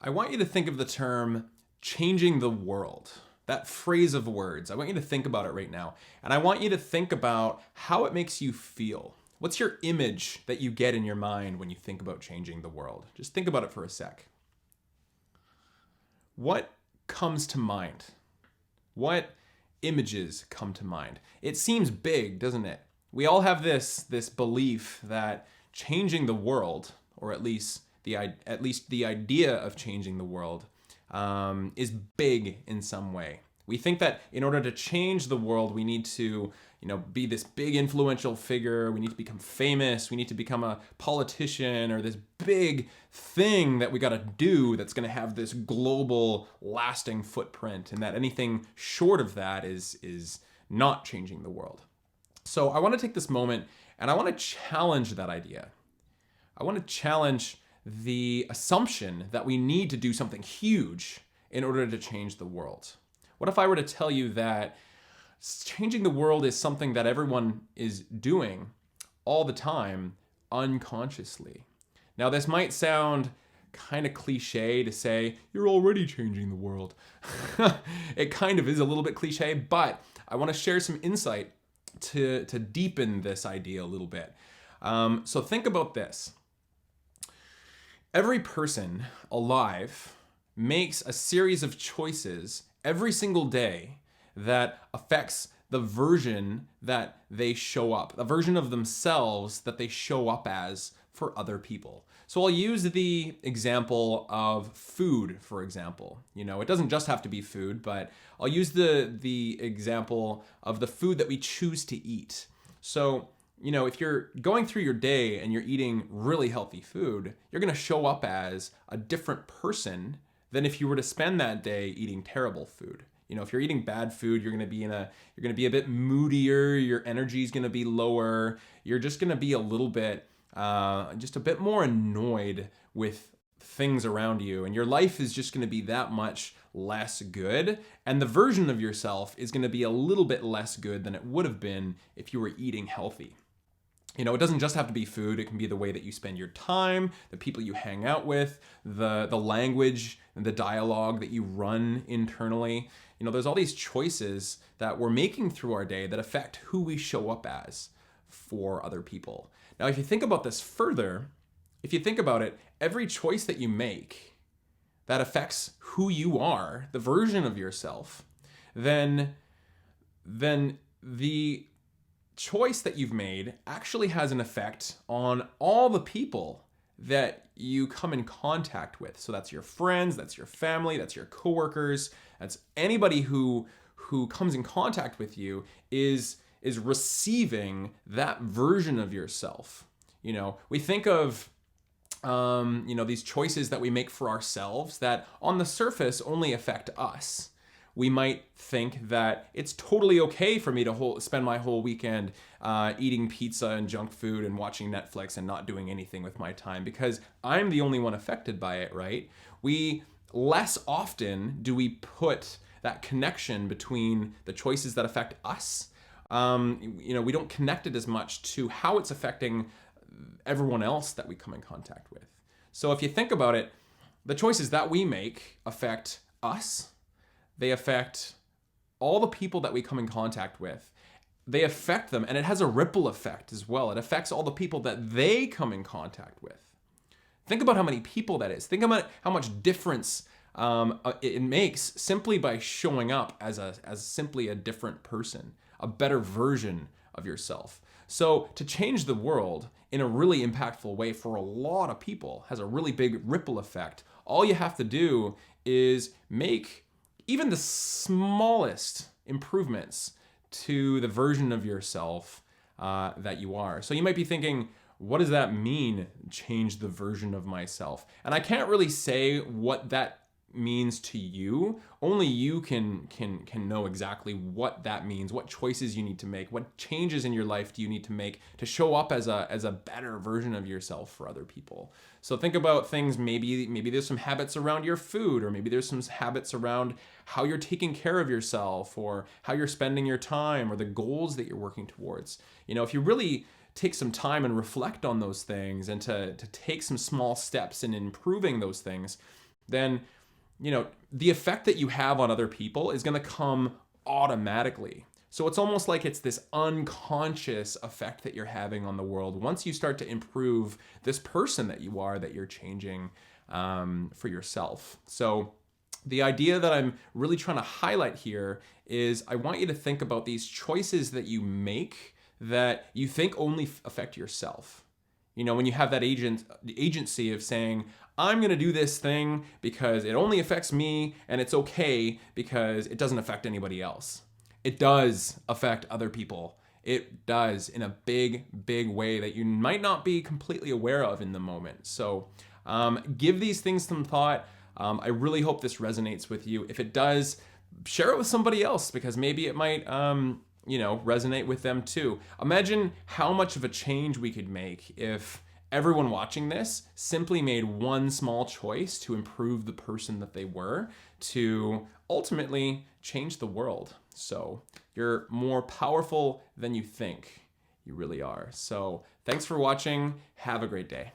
I want you to think of the term changing the world. That phrase of words. I want you to think about it right now. And I want you to think about how it makes you feel. What's your image that you get in your mind when you think about changing the world? Just think about it for a sec. What comes to mind? What images come to mind? It seems big, doesn't it? We all have this belief that changing the world, or at least the idea of changing the world, is big in some way. We think that in order to change the world, we need to, be this big influential figure. We need to become famous. We need to become a politician or this big thing that we got to do that's going to have this global, lasting footprint, and that anything short of that is not changing the world. So I want to take this moment and I want to challenge that idea. I want to challenge the assumption that we need to do something huge in order to change the world. What if I were to tell you that changing the world is something that everyone is doing all the time unconsciously? Now, this might sound kind of cliche to say, you're already changing the world. It kind of is a little bit cliche, but I want to share some insight to deepen this idea a little bit. So think about this. Every person alive makes a series of choices every single day that affects the version that they show up, the version of themselves that they show up as for other people. So I'll use the example of food, for example. It doesn't just have to be food, but I'll use the example of the food that we choose to eat. So if you're going through your day and you're eating really healthy food, you're going to show up as a different person than if you were to spend that day eating terrible food. If you're eating bad food, you're going to be a bit moodier, your energy is going to be lower, you're just going to be a little bit just a bit more annoyed with things around you, and your life is just going to be that much less good, and the version of yourself is going to be a little bit less good than it would have been if you were eating healthy. It doesn't just have to be food. It can be the way that you spend your time, the people you hang out with, the language and the dialogue that you run internally. There's all these choices that we're making through our day that affect who we show up as for other people. Now, if you think about this further, if you think about it, every choice that you make that affects who you are, the version of yourself, then the choice that you've made actually has an effect on all the people that you come in contact with. So that's your friends, that's your family, that's your coworkers, that's anybody who comes in contact with you is receiving that version of yourself. We think of these choices that we make for ourselves that on the surface only affect us. We might think that it's totally okay for me to spend my whole weekend eating pizza and junk food and watching Netflix and not doing anything with my time because I'm the only one affected by it, right? We less often do we put that connection between the choices that affect us. We don't connect it as much to how it's affecting everyone else that we come in contact with. So if you think about it, the choices that we make affect us. They affect all the people that we come in contact with. They affect them, and it has a ripple effect as well. It affects all the people that they come in contact with. Think about how many people that is. Think about how much difference it makes simply by showing up as simply a different person, a better version of yourself. So to change the world in a really impactful way for a lot of people has a really big ripple effect. All you have to do is make even the smallest improvements to the version of yourself that you are. So you might be thinking, what does that mean, change the version of myself? And I can't really say what that means to you. Only you can know exactly what that means, what choices you need to make, what changes in your life do you need to make to show up as a better version of yourself for other people. So think about things, maybe there's some habits around your food, or maybe there's some habits around how you're taking care of yourself, or how you're spending your time, or the goals that you're working towards. If you really take some time and reflect on those things and to take some small steps in improving those things, then, the effect that you have on other people is going to come automatically. So it's almost like it's this unconscious effect that you're having on the world once you start to improve this person that you are, that you're changing for yourself. So the idea that I'm really trying to highlight here is I want you to think about these choices that you make that you think only affect yourself. When you have that agency of saying, I'm going to do this thing because it only affects me and it's okay because it doesn't affect anybody else. It does affect other people. It does, in a big, big way that you might not be completely aware of in the moment. So give these things some thought. I really hope this resonates with you. If it does, share it with somebody else because maybe it might resonate with them too. Imagine how much of a change we could make if everyone watching this simply made one small choice to improve the person that they were, to ultimately change the world. So you're more powerful than you think. You really are. So thanks for watching. Have a great day.